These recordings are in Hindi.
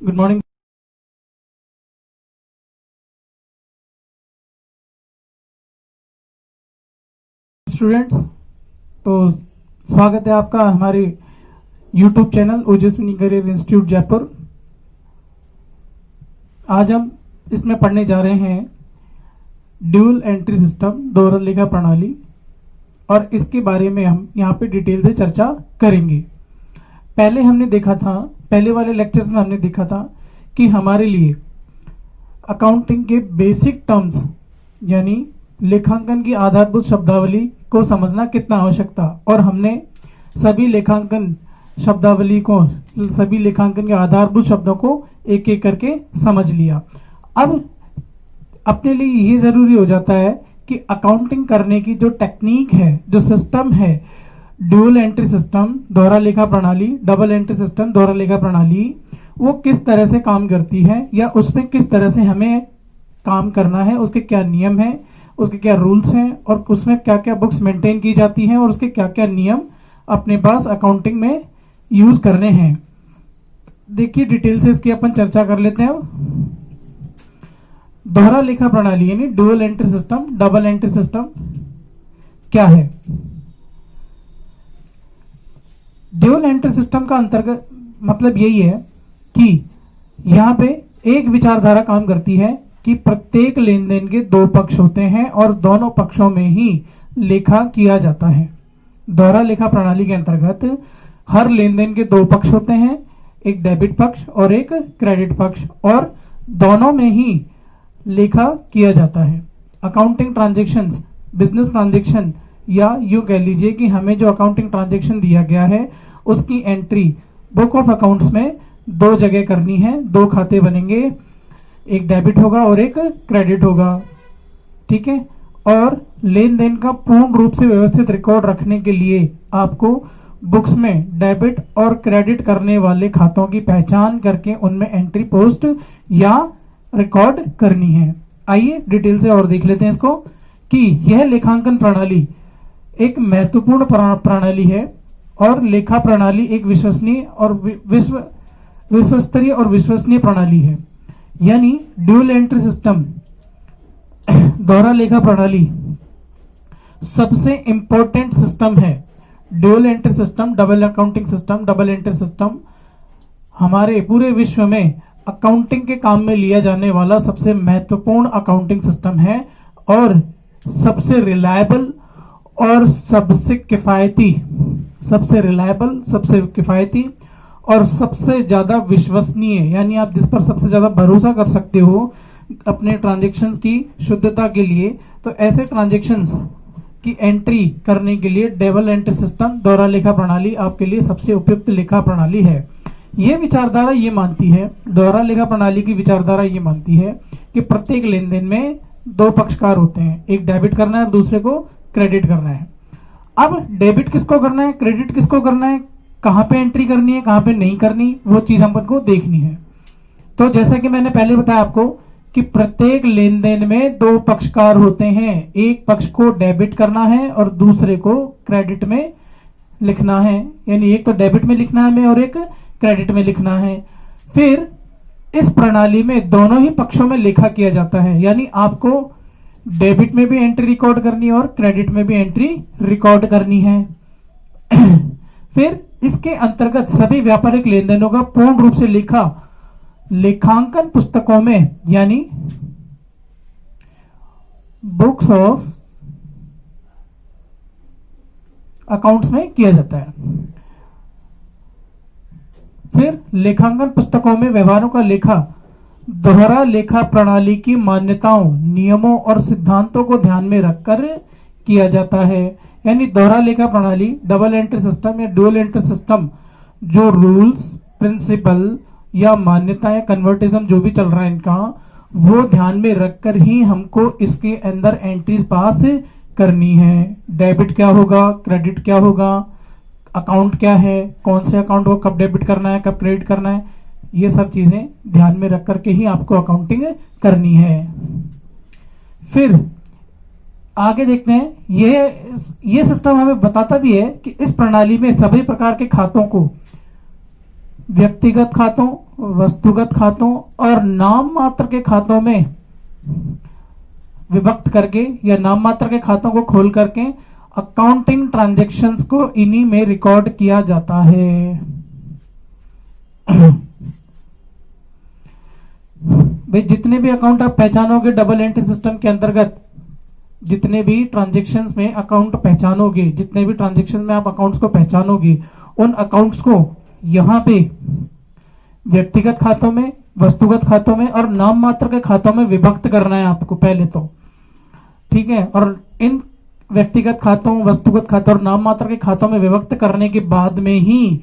Good morning students. तो स्वागत है आपका हमारे YouTube channel Ojaswini career institute Jaipur. आज हम इसमें पढ़ने जा रहे हैं ड्यूल एंट्री सिस्टम, दोहरा लेखा प्रणाली, और इसके बारे में हम यहाँ पे डिटेल से चर्चा करेंगे। पहले हमने देखा था, पहले वाले लेक्चर्स में हमने देखा था कि हमारे लिए अकाउंटिंग के बेसिक टर्म्स यानी लेखांकन की आधारभूत शब्दावली को समझना कितना आवश्यक था, और हमने सभी लेखांकन शब्दावली को, सभी लेखांकन के आधारभूत शब्दों को एक एक करके समझ लिया। अब अपने लिए ये जरूरी हो जाता है कि अकाउंटिंग करने की जो टेक्निक है, जो सिस्टम है, ड्यूल एंट्री सिस्टम दोहरा लेखा प्रणाली, डबल एंट्री सिस्टम दोहरा लेखा प्रणाली, वो किस तरह से काम करती है या उसमें किस तरह से हमें काम करना है, उसके क्या नियम हैं, उसके क्या रूल्स हैं, और उसमें क्या क्या बुक्स मेंटेन की जाती हैं, और उसके क्या क्या नियम अपने पास अकाउंटिंग में यूज करने हैं। देखिए डिटेल से इसकी अपन चर्चा कर लेते हैं। दोहरा लेखा प्रणाली यानी dual entry system, double entry system क्या है? ड्यूल एंट्री सिस्टम का अंतर्गत मतलब यही है कि यहां पे एक विचारधारा काम करती है कि प्रत्येक लेन देन के दो पक्ष होते हैं और दोनों पक्षों में ही लेखा किया जाता है। दोहरा लेखा प्रणाली के अंतर्गत हर लेन देन के दो पक्ष होते हैं, एक डेबिट पक्ष और एक क्रेडिट पक्ष, और दोनों में ही लेखा किया जाता है। अकाउंटिंग ट्रांजैक्शंस, बिजनेस ट्रांजैक्शन, या यूं कह लीजिए कि हमें जो अकाउंटिंग ट्रांजैक्शन दिया गया है उसकी एंट्री बुक ऑफ अकाउंट्स में दो जगह करनी है, दो खाते बनेंगे, एक डेबिट होगा और एक क्रेडिट होगा, ठीक है। और लेन देन का पूर्ण रूप से व्यवस्थित रिकॉर्ड रखने के लिए आपको बुक्स में डेबिट और क्रेडिट करने वाले खातों की पहचान करके उनमें एंट्री पोस्ट या रिकॉर्ड करनी है। आइए डिटेल से और देख लेते हैं इसको कि यह लेखांकन प्रणाली एक महत्वपूर्ण प्रणाली है, और लेखा प्रणाली एक विश्वसनीय और विश्वस्तरीय और विश्वसनीय प्रणाली है। यानी ड्यूल एंट्री सिस्टम, दोहरा लेखा प्रणाली सबसे इंपॉर्टेंट सिस्टम है। Dual entry system, double accounting system, double entry system हमारे पूरे विश्व में अकाउंटिंग के काम में लिया जाने वाला सबसे महत्वपूर्ण अकाउंटिंग सिस्टम है, और सबसे रिलायबल और सबसे किफायती, सबसे रिलायबल, सबसे किफायती और सबसे ज्यादा विश्वसनीय, यानी आप जिस पर सबसे ज्यादा भरोसा कर सकते हो अपने ट्रांजैक्शंस की शुद्धता के लिए, तो ऐसे ट्रांजैक्शंस की एंट्री करने के लिए डबल एंट्री सिस्टम, दोहरा लेखा प्रणाली आपके लिए सबसे उपयुक्त लेखा प्रणाली है। यह विचारधारा ये मानती है, दोहरा लेखा प्रणाली की विचारधारा ये मानती है कि प्रत्येक लेन देन में दो पक्षकार होते हैं, एक डेबिट करना है और दूसरे को क्रेडिट करना है। अब डेबिट किसको करना है, क्रेडिट किसको करना है, कहां पे एंट्री करनी है, कहां पे नहीं करनी, वो चीज अपन को देखनी है। तो जैसा कि मैंने पहले बताया आपको कि प्रत्येक लेन देन में दो पक्षकार होते हैं, एक पक्ष को डेबिट करना है और दूसरे को क्रेडिट में लिखना है, यानी एक तो डेबिट में लिखना है हमें और एक क्रेडिट में लिखना है। फिर इस प्रणाली में दोनों ही पक्षों में लेखा किया जाता है, यानी आपको डेबिट में भी एंट्री रिकॉर्ड करनी है और क्रेडिट में भी एंट्री रिकॉर्ड करनी है। फिर इसके अंतर्गत सभी व्यापारिक लेन देनों का पूर्ण रूप से लेखा लेखांकन पुस्तकों में यानी बुक्स ऑफ अकाउंट्स में किया जाता है। फिर लेखांकन पुस्तकों में व्यवहारों का लेखा दोहरा लेखा प्रणाली की मान्यताओं, नियमों और सिद्धांतों को ध्यान में रखकर किया जाता है। यानी दोहरा लेखा प्रणाली, डबल एंट्री सिस्टम या ड्यूल एंट्री सिस्टम जो रूल्स, प्रिंसिपल या मान्यताएं, कन्वर्टिज्म जो भी चल रहा है इनका, वो ध्यान में रखकर ही हमको इसके अंदर एंट्रीज पास करनी है। डेबिट क्या होगा, क्रेडिट क्या होगा, अकाउंट क्या है, कौन से अकाउंट को कब डेबिट करना है, कब क्रेडिट करना है, ये सब चीजें ध्यान में रख करके ही आपको अकाउंटिंग करनी है। फिर आगे देखते हैं, ये सिस्टम हमें बताता भी है कि इस प्रणाली में सभी प्रकार के खातों को व्यक्तिगत खातों, वस्तुगत खातों और नाम मात्र के खातों में विभक्त करके या नाम मात्र के खातों को खोल करके अकाउंटिंग ट्रांजैक्शंस को इन्हीं में रिकॉर्ड किया जाता है। भाई जितने भी अकाउंट आप पहचानोगे डबल एंट्री सिस्टम के अंतर्गत, जितने भी ट्रांजैक्शंस में अकाउंट पहचानोगे, जितने भी ट्रांजैक्शन में आप अकाउंट्स को पहचानोगे, उन अकाउंट्स को यहां पे व्यक्तिगत खातों में, वस्तुगत खातों में और नाम मात्र के खातों में विभक्त करना है आपको पहले तो, ठीक है। और इन व्यक्तिगत खातों, वस्तुगत खातों और नाम मात्र के खातों में विभक्त करने के बाद में ही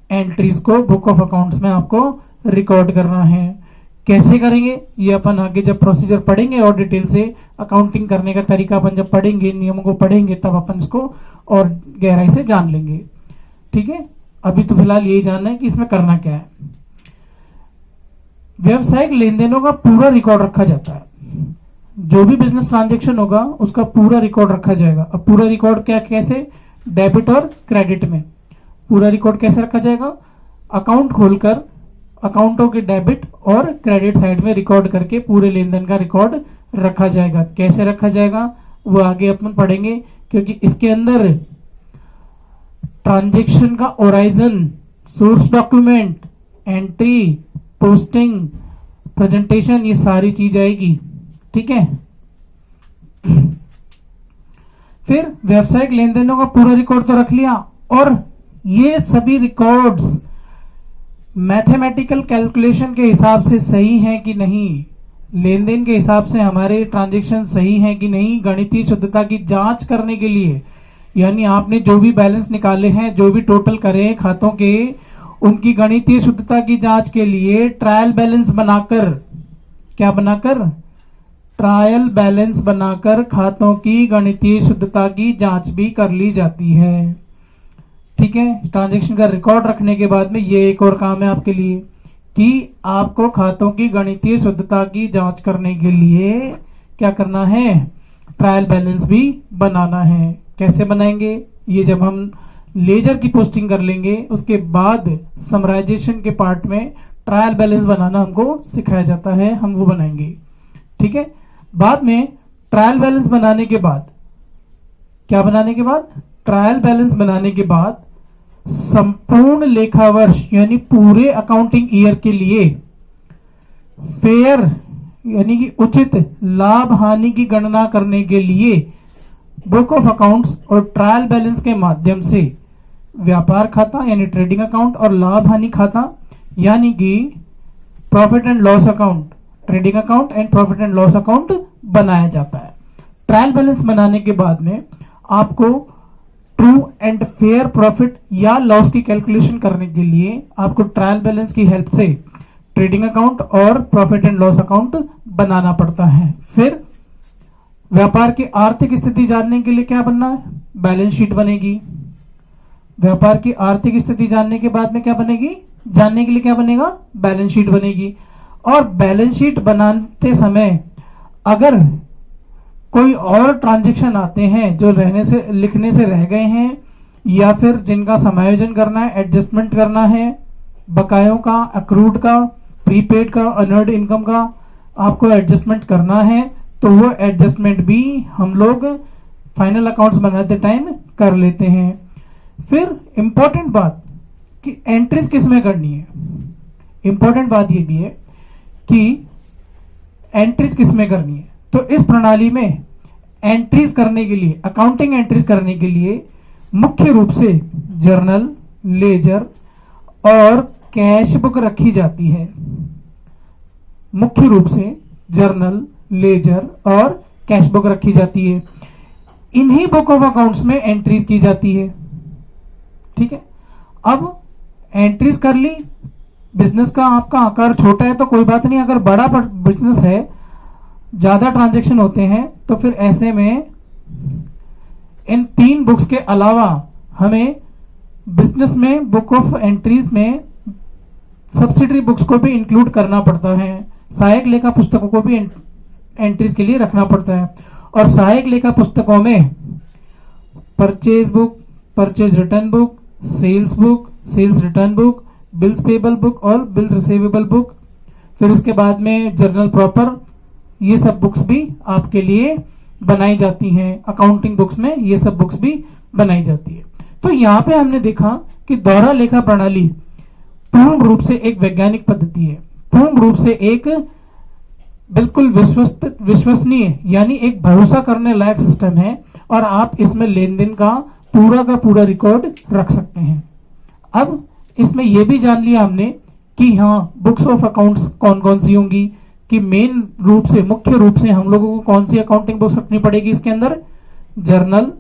एंट्रीज को बुक ऑफ अकाउंट्स में आपको रिकॉर्ड करना है। कैसे करेंगे ये अपन आगे जब प्रोसीजर पढ़ेंगे और डिटेल से, अकाउंटिंग करने का तरीका अपन जब पढ़ेंगे, नियमों को पढ़ेंगे, तब अपन इसको और गहराई से जान लेंगे, ठीक है। अभी तो फिलहाल यही जानना है कि इसमें करना क्या है। व्यवसायिक लेन देनों का पूरा रिकॉर्ड रखा जाता है। जो भी बिजनेस ट्रांजैक्शन होगा उसका पूरा रिकॉर्ड रखा जाएगा। अब पूरा रिकॉर्ड क्या, कैसे, डेबिट और क्रेडिट में पूरा रिकॉर्ड कैसे रखा जाएगा, अकाउंट खोलकर अकाउंटों के डेबिट और क्रेडिट साइड में रिकॉर्ड करके पूरे लेन देन का रिकॉर्ड रखा जाएगा। कैसे रखा जाएगा वो आगे अपन पढ़ेंगे, क्योंकि इसके अंदर ट्रांजैक्शन का origin, source document, entry, posting, presentation, ये सारी चीज आएगी, ठीक है। फिर व्यावसायिक लेन देनों का पूरा रिकॉर्ड तो रख लिया, और ये सभी रिकॉर्ड्स मैथमेटिकल कैलकुलेशन के हिसाब से सही हैं कि नहीं, लेन देन के हिसाब से हमारे ट्रांजैक्शन सही हैं कि नहीं, गणितीय शुद्धता की जांच करने के लिए, यानी आपने जो भी बैलेंस निकाले हैं, जो भी टोटल करे हैं खातों के, उनकी गणितीय शुद्धता की जांच के लिए ट्रायल बैलेंस बनाकर, क्या बनाकर, ट्रायल बैलेंस बनाकर खातों की गणितीय शुद्धता की जांच भी कर ली जाती है, ठीक है। ट्रांजैक्शन का रिकॉर्ड रखने के बाद में ये एक और काम है आपके लिए कि आपको खातों की गणितीय शुद्धता की जांच करने के लिए क्या करना है, ट्रायल बैलेंस भी बनाना है। कैसे बनाएंगे ये जब हम लेजर की पोस्टिंग कर लेंगे, उसके बाद समराइजेशन के पार्ट में ट्रायल बैलेंस बनाना हमको सिखाया जाता है, हम वो बनाएंगे, ठीक है। बाद में ट्रायल बैलेंस बनाने के बाद क्या, बनाने के बाद ट्रायल बैलेंस बनाने के बाद संपूर्ण लेखा वर्ष यानी पूरे अकाउंटिंग ईयर के लिए फेयर यानी कि उचित लाभ हानि की गणना करने के लिए बुक ऑफ अकाउंट्स और ट्रायल बैलेंस के माध्यम से व्यापार खाता यानी ट्रेडिंग अकाउंट और लाभ हानि खाता यानी कि profit and loss account, trading account and profit and loss account बनाया जाता है। ट्रायल बैलेंस बनाने के बाद में आपको ट्रू एंड फेयर प्रॉफिट या लॉस की कैलकुलेशन करने के लिए आपको ट्रायल बैलेंस की हेल्प से ट्रेडिंग अकाउंट और प्रॉफिट एंड लॉस अकाउंट बनाना पड़ता है। फिर व्यापार की आर्थिक स्थिति जानने के लिए क्या बनना है, बैलेंस शीट बनेगी। व्यापार की आर्थिक स्थिति जानने के बाद में क्या बनेगी, जानने के लिए क्या बनेगा, बैलेंस शीट बनेगी। और बैलेंस शीट बनाते समय अगर कोई और ट्रांजैक्शन आते हैं जो रहने से लिखने से रह गए हैं या फिर जिनका समायोजन करना है, एडजस्टमेंट करना है, बकायों का, अक्रूड का, प्रीपेड का, अर्नड इनकम का आपको एडजस्टमेंट करना है, तो वो एडजस्टमेंट भी हम लोग फाइनल अकाउंट्स बनाते टाइम कर लेते हैं। फिर इंपॉर्टेंट बात कि एंट्रीज किस में करनी है, इंपॉर्टेंट बात ये भी है कि एंट्रीज किस में करनी है। तो इस प्रणाली में एंट्रीज करने के लिए, अकाउंटिंग एंट्रीज करने के लिए मुख्य रूप से जर्नल, लेजर और कैश बुक रखी जाती है। मुख्य रूप से जर्नल, लेजर और कैश बुक रखी जाती है। इन्हीं बुक ऑफ अकाउंट्स में एंट्रीज की जाती है, ठीक है। अब एंट्रीज कर ली, बिजनेस का आपका आकार छोटा है तो कोई बात नहीं, अगर बड़ा बिजनेस है, ज्यादा ट्रांजैक्शन होते हैं, तो फिर ऐसे में इन 3 बुक्स के अलावा हमें बिजनेस में बुक ऑफ एंट्रीज में सब्सिडरी बुक्स को भी इंक्लूड करना पड़ता है। सहायक लेखा पुस्तकों को भी एंट्रीज के लिए रखना पड़ता है। और सहायक लेखा पुस्तकों में purchase book, purchase return book, sales return book, bills payable book और बिल रिसीवेबल बुक, फिर उसके बाद में जर्नल प्रॉपर, ये सब बुक्स भी आपके लिए बनाई जाती हैं। अकाउंटिंग बुक्स में ये सब बुक्स भी बनाई जाती है। तो यहाँ पे हमने देखा कि दोहरा लेखा प्रणाली पूर्ण रूप से एक वैज्ञानिक पद्धति है, पूर्ण रूप से एक बिल्कुल विश्वसनीय यानी एक भरोसा करने लायक सिस्टम है, और आप इसमें लेन देन का पूरा रिकॉर्ड रख सकते हैं। अब इसमें यह भी जान लिया हमने कि हाँ, बुक्स ऑफ अकाउंट्स कौन कौन सी होंगी, कि मेन रूप से, मुख्य रूप से हम लोगों को कौन सी अकाउंटिंग बुक्स रखनी पड़ेगी इसके अंदर, जर्नल,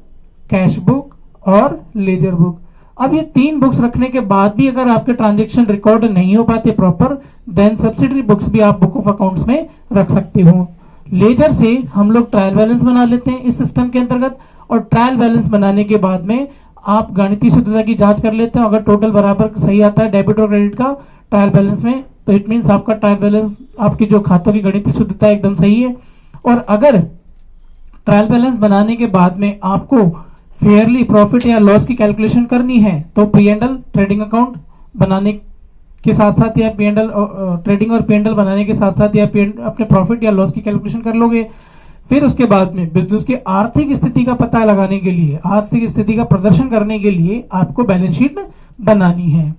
कैश बुक और लेजर बुक। अब ये 3 बुक्स रखने के बाद भी अगर आपके ट्रांजैक्शन रिकॉर्ड नहीं हो पाते प्रॉपर, देन सब्सिडरी बुक्स भी आप बुक ऑफ अकाउंट्स में रख सकते हो। लेजर से हम लोग ट्रायल बैलेंस बना लेते हैं इस सिस्टम के अंतर्गत, और ट्रायल बैलेंस बनाने के बाद में आप गणितीय शुद्धता की जांच कर लेते हैं। अगर टोटल बराबर सही आता है डेबिट और क्रेडिट का ट्रायल बैलेंस में, तो इट मीन्स आपका ट्रायल बैलेंस, आपकी जो खातों की गणितीय शुद्धता एकदम सही है। और अगर ट्रायल बैलेंस बनाने के बाद में आपको फेयरली प्रॉफिट या लॉस की कैलकुलेशन करनी है, तो P&L ट्रेडिंग अकाउंट बनाने के साथ साथ, या P&L ट्रेडिंग और P&L बनाने के साथ साथ, या अपने प्रॉफिट या लॉस की कैलकुलेशन कर लोगे। फिर उसके बाद में बिजनेस की आर्थिक स्थिति का पता लगाने के लिए, आर्थिक स्थिति का प्रदर्शन करने के लिए आपको बैलेंस शीट बनानी है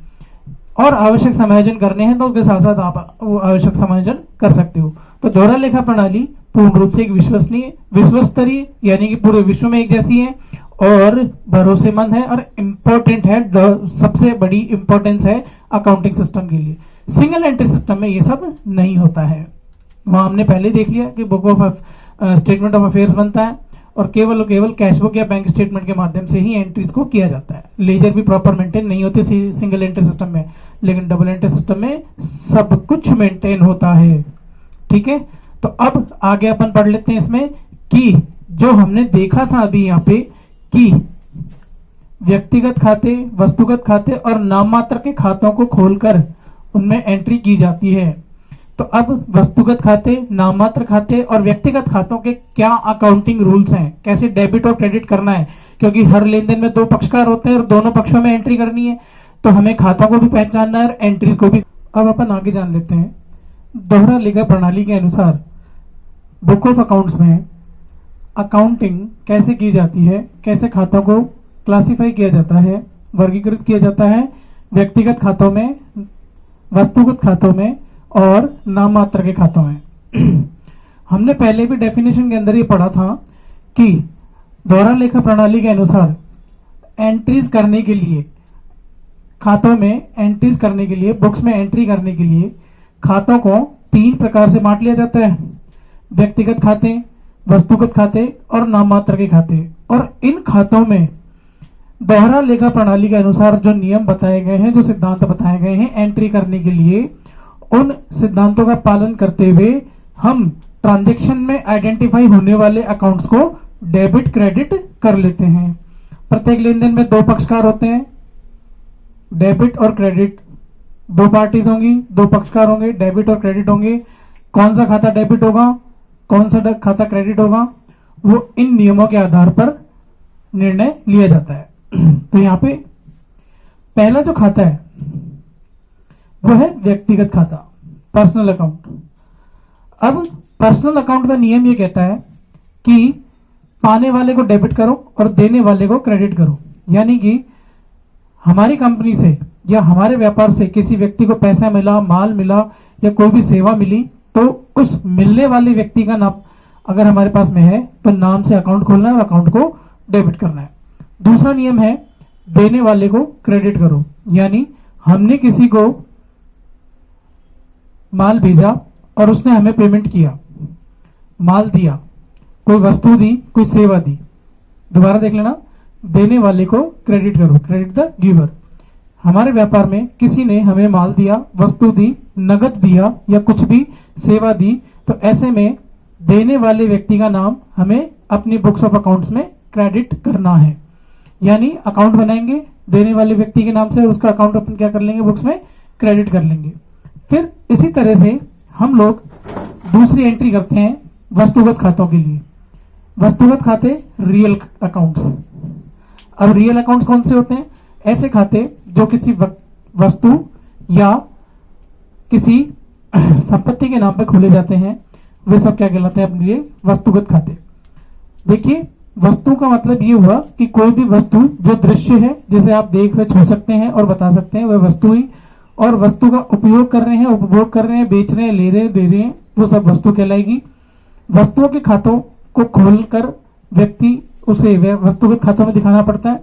और आवश्यक समायोजन करने हैं, तो उसके साथ साथ आप वो आवश्यक समायोजन कर सकते हो। तो दोहरा लेखा प्रणाली पूर्ण रूप से एक विश्वसनीय, विश्वस्तरीय यानी कि पूरे विश्व में एक जैसी है, और भरोसेमंद है, और इम्पोर्टेंट है, सबसे बड़ी इंपॉर्टेंस है अकाउंटिंग सिस्टम के लिए। सिंगल एंट्री सिस्टम में ये सब नहीं होता है। वहां हमने पहले देख लिया कि book of statement of affairs बनता है, और केवल कैश बुक या बैंक स्टेटमेंट के माध्यम से ही एंट्रीज को किया जाता है। लेजर भी प्रॉपर मेंटेन नहीं होते सिंगल एंट्री सिस्टम में, लेकिन डबल एंट्री सिस्टम में सब कुछ मेंटेन होता है। ठीक है, तो अब आगे अपन पढ़ लेते हैं इसमें कि जो हमने देखा था अभी यहाँ पे कि व्यक्तिगत खाते, वस्तुगत खाते और नाम मात्र के खातों को खोलकर उनमें एंट्री की जाती है। तो अब वस्तुगत खाते, नाम मात्र खाते और व्यक्तिगत खातों के क्या अकाउंटिंग रूल्स हैं, कैसे डेबिट और क्रेडिट करना है, क्योंकि हर लेन देन में 2 पक्षकार होते हैं और दोनों पक्षों में एंट्री करनी है, तो हमें खातों को भी पहचानना है और एंट्री को भी। अब अपन आगे जान लेते हैं। दोहरा लेखा प्रणाली के अनुसार बुक ऑफ अकाउंट्स में अकाउंटिंग कैसे की जाती है, कैसे खातों को क्लासिफाई किया जाता है, वर्गीकृत किया जाता है, व्यक्तिगत खातों में, वस्तुगत खातों में और नाम मात्र के खातों में। हमने पहले भी डेफिनेशन के अंदर ये पढ़ा था कि दोहरा लेखा प्रणाली के अनुसार एंट्रीज करने के लिए, खातों में एंट्रीज करने के लिए, बुक्स में एंट्री करने के लिए खातों को 3 प्रकार से बांट लिया जाता है, व्यक्तिगत खाते, वस्तुगत खाते और नाम मात्र के खाते। और इन खातों में दोहरा लेखा प्रणाली के अनुसार जो नियम बताए गए हैं, जो सिद्धांत बताए गए हैं एंट्री करने के लिए, उन सिद्धांतों का पालन करते हुए हम ट्रांजैक्शन में आइडेंटिफाई होने वाले अकाउंट्स को डेबिट क्रेडिट कर लेते हैं। प्रत्येक लेन देन में 2 पक्षकार होते हैं, डेबिट और क्रेडिट, 2 पार्टीज होंगी, 2 पक्षकार होंगे, डेबिट और क्रेडिट होंगे। कौन सा खाता डेबिट होगा, कौन सा खाता क्रेडिट होगा, वो इन नियमों के आधार पर निर्णय लिया जाता है। तो यहां पे पहला जो खाता है वो है व्यक्तिगत खाता, पर्सनल अकाउंट। अब पर्सनल अकाउंट का नियम ये कहता है कि पाने वाले को डेबिट करो और देने वाले को क्रेडिट करो। यानी कि हमारी कंपनी से या हमारे व्यापार से किसी व्यक्ति को पैसा मिला, माल मिला या कोई भी सेवा मिली, तो उस मिलने वाले व्यक्ति का नाम अगर हमारे पास में है तो नाम से अकाउंट खोलना है और अकाउंट को डेबिट करना है। दूसरा नियम है देने वाले को क्रेडिट करो, यानी हमने किसी को माल भेजा और उसने हमें पेमेंट किया, माल दिया, कोई वस्तु दी, कोई सेवा दी। दोबारा देख लेना, देने वाले को क्रेडिट करो, क्रेडिट द गिवर। हमारे व्यापार में किसी ने हमें माल दिया, वस्तु दी, नगद दिया या कुछ भी सेवा दी, तो ऐसे में देने वाले व्यक्ति का नाम हमें अपनी बुक्स ऑफ अकाउंट्स में क्रेडिट करना है। यानी अकाउंट बनाएंगे देने वाले व्यक्ति के नाम से और उसका अकाउंट अपन क्या कर लेंगे, बुक्स में क्रेडिट कर लेंगे। फिर इसी तरह से हम लोग दूसरी एंट्री करते हैं वस्तुगत खातों के लिए। वस्तुगत खाते रियल अकाउंट्स। अब रियल अकाउंट्स कौन से होते हैं? ऐसे खाते जो किसी वस्तु या किसी संपत्ति के नाम पे खोले जाते हैं, वे सब क्या कहलाते हैं अपने लिए? वस्तुगत खाते। देखिए, वस्तु का मतलब ये हुआ कि कोई भी वस्तु जो दृश्य है, जिसे आप देख व छू सकते हैं और बता सकते हैं, वह वस्तु ही, और वस्तु का उपयोग कर रहे हैं, उपभोग कर रहे हैं, बेच रहे हैं, ले रहे हैं, दे रहे हैं, वो सब वस्तु कहलाएगी। वस्तुओं के खातों को खोलकर व्यक्ति उसे वस्तुगत खातों में दिखाना पड़ता है।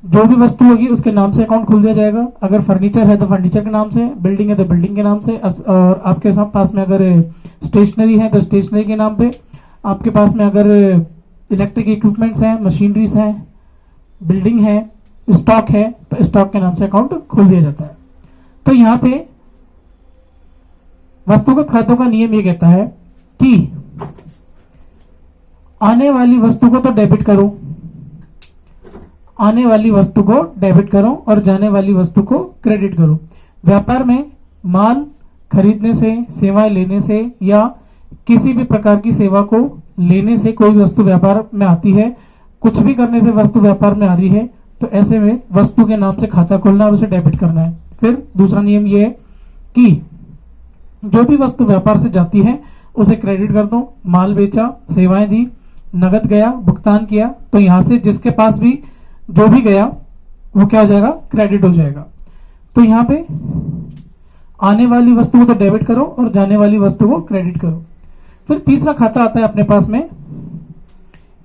जो भी वस्तु होगी उसके नाम से अकाउंट खोल दिया जाएगा। अगर फर्नीचर है तो फर्नीचर के नाम से, बिल्डिंग है तो बिल्डिंग के नाम से, और आपके पास में अगर स्टेशनरी है तो स्टेशनरी के नाम पे, आपके पास में अगर इलेक्ट्रिक इक्विपमेंट्स हैं, मशीनरीज हैं, बिल्डिंग है, स्टॉक है, तो स्टॉक के नाम से अकाउंट खोल दिया जाता है। तो यहाँ पे वस्तुगत खातों का नियम ये कहता है कि आने वाली वस्तु को तो डेबिट करो, आने वाली वस्तु को डेबिट करो और जाने वाली वस्तु को क्रेडिट करो। व्यापार में माल खरीदने से, सेवाएं लेने से या किसी भी प्रकार की सेवा को लेने से कोई वस्तु व्यापार में आती है, कुछ भी करने से वस्तु व्यापार में आ रही है, तो ऐसे में वस्तु के नाम से खाता खोलना और उसे डेबिट करना है। फिर दूसरा नियम यह है कि जो भी वस्तु व्यापार से जाती है उसे क्रेडिट कर दो। माल बेचा, सेवाएं दी, नगद गया, भुगतान किया, तो यहां से जिसके पास भी जो भी गया वो क्या हो जाएगा? क्रेडिट हो जाएगा। तो यहां पे आने वाली वस्तु को तो डेबिट करो और जाने वाली वस्तु को क्रेडिट करो। फिर तीसरा खाता आता है अपने पास में,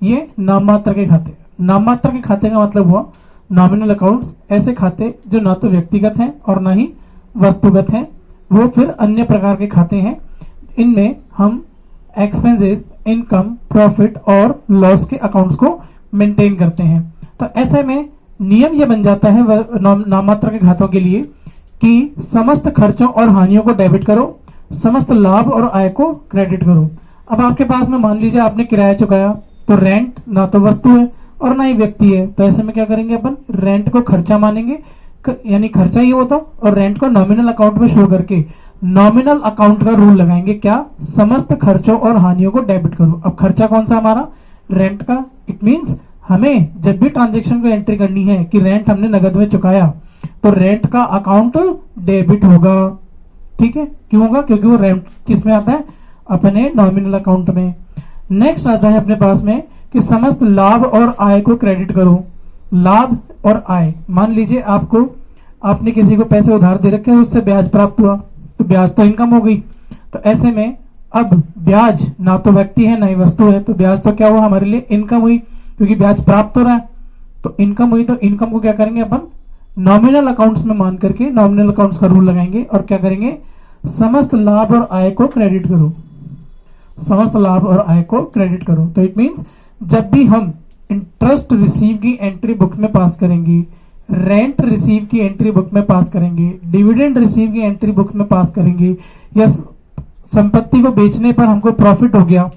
ये नाम मात्र के खाते। नाम मात्र के खाते का मतलब हुआ नॉमिनल अकाउंट्स। ऐसे खाते जो ना तो व्यक्तिगत हैं और ना ही वस्तुगत हैं, वो फिर अन्य प्रकार के खाते हैं। इनमें हम एक्सपेंसेस, इनकम, प्रॉफिट और लॉस के अकाउंट्स को मेंटेन करते हैं। तो ऐसे में नियम यह बन जाता है नाममात्र के खातों के लिए कि समस्त खर्चों और हानियों को डेबिट करो, समस्त लाभ और आय को क्रेडिट करो। अब आपके पास में मान लीजिए आपने किराया चुकाया, तो रेंट ना तो वस्तु है और ना ही व्यक्ति है, तो ऐसे में क्या करेंगे अपन? रेंट को खर्चा मानेंगे, यानी खर्चा ही होता, और रेंट को नॉमिनल अकाउंट में शो करके नॉमिनल अकाउंट का रूल लगाएंगे, क्या? समस्त खर्चों और हानियों को डेबिट करो। अब खर्चा कौन सा हमारा? रेंट का। इट मींस हमें जब भी ट्रांजैक्शन को एंट्री करनी है कि रेंट हमने नगद में चुकाया, तो रेंट का अकाउंट डेबिट होगा। ठीक है, क्यों होगा? क्योंकि वो रेंट किस में आता है? अपने नॉमिनल अकाउंट में। नेक्स्ट आता है अपने पास में कि समस्त लाभ और आय को क्रेडिट करो। लाभ और आय, मान लीजिए आपने किसी को पैसे उधार दे रखे हैं, उससे ब्याज प्राप्त हुआ, तो ब्याज तो इनकम हो गई। तो ऐसे में अब ब्याज ना तो व्यक्ति है ना ही वस्तु है, तो ब्याज तो क्या हुआ? हमारे लिए इनकम हुई, क्योंकि ब्याज प्राप्त हो रहा है, तो इनकम हुई। तो इनकम को क्या करेंगे अपन? नॉमिनल अकाउंट्स में मान करके नॉमिनल अकाउंट्स का रूल लगाएंगे और क्या करेंगे? समस्त लाभ और आय को क्रेडिट करो, समस्त लाभ और आय को क्रेडिट करो। तो इट मींस जब भी हम इंटरेस्ट रिसीव की एंट्री बुक में पास करेंगे, रेंट रिसीव की एंट्री बुक में पास करेंगे, डिविडेंड रिसीव की एंट्री बुक में पास करेंगे, या संपत्ति को बेचने पर हमको प्रॉफिट हो गया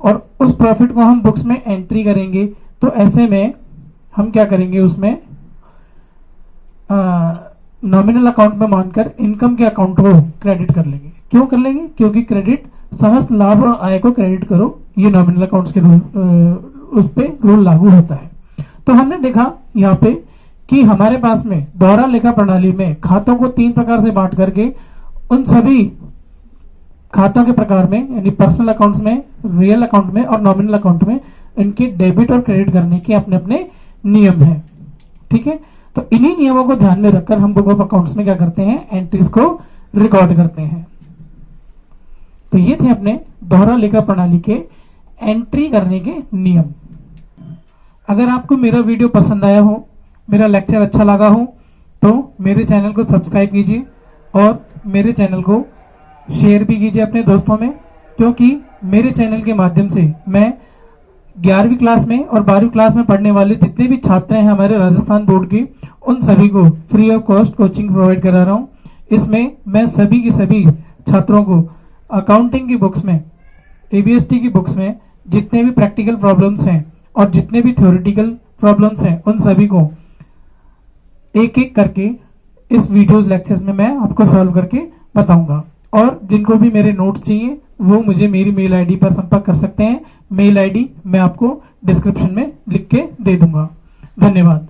और उस प्रॉफिट को हम बुक्स में एंट्री करेंगे, तो ऐसे में हम क्या करेंगे? उसमें नॉमिनल अकाउंट में मानकर इनकम के अकाउंट को क्रेडिट कर लेंगे। क्यों कर लेंगे? क्योंकि क्रेडिट, समस्त लाभ और आय को क्रेडिट करो, ये नॉमिनल अकाउंट्स के रूल, उस पे रूल लागू होता है। तो हमने देखा यहाँ पे कि हमारे पास में दोहरा लेखा प्रणाली में खातों को 3 प्रकार से बांट करके उन सभी खातों के प्रकार में, यानी पर्सनल अकाउंट्स में, रियल अकाउंट में और नॉमिनल अकाउंट में, इनके डेबिट और क्रेडिट करने के अपने अपने नियम हैं। ठीक है, तो इन्हीं नियमों को ध्यान में रखकर हम बुक ऑफ अकाउंट्स में क्या करते हैं? एंट्रीज को रिकॉर्ड करते हैं। तो ये थे अपने दोहरा लेखा प्रणाली के एंट्री करने के नियम। अगर आपको मेरा वीडियो पसंद आया हो, मेरा लेक्चर अच्छा लगा हो, तो मेरे चैनल को सब्सक्राइब कीजिए और मेरे चैनल को शेयर भी कीजिए अपने दोस्तों में, क्योंकि मेरे चैनल के माध्यम से मैं 11वीं क्लास में और 12वीं क्लास में पढ़ने वाले जितने भी छात्र हैं हमारे राजस्थान बोर्ड के, उन सभी को free of cost coaching provide करा रहा हूँ। इसमें मैं सभी के सभी छात्रों को अकाउंटिंग की बुक्स में, ABST की बुक्स में जितने भी प्रैक्टिकल प्रॉब्लम्स हैं और जितने भी थ्योरेटिकल प्रॉब्लम्स हैं, उन सभी को एक एक करके इस वीडियोस लेक्चर्स में मैं आपको सॉल्व करके बताऊंगा। और जिनको भी मेरे नोट्स चाहिए वो मुझे मेरी मेल आईडी पर संपर्क कर सकते हैं। मेल आईडी मैं आपको डिस्क्रिप्शन में लिख के दे दूंगा। धन्यवाद।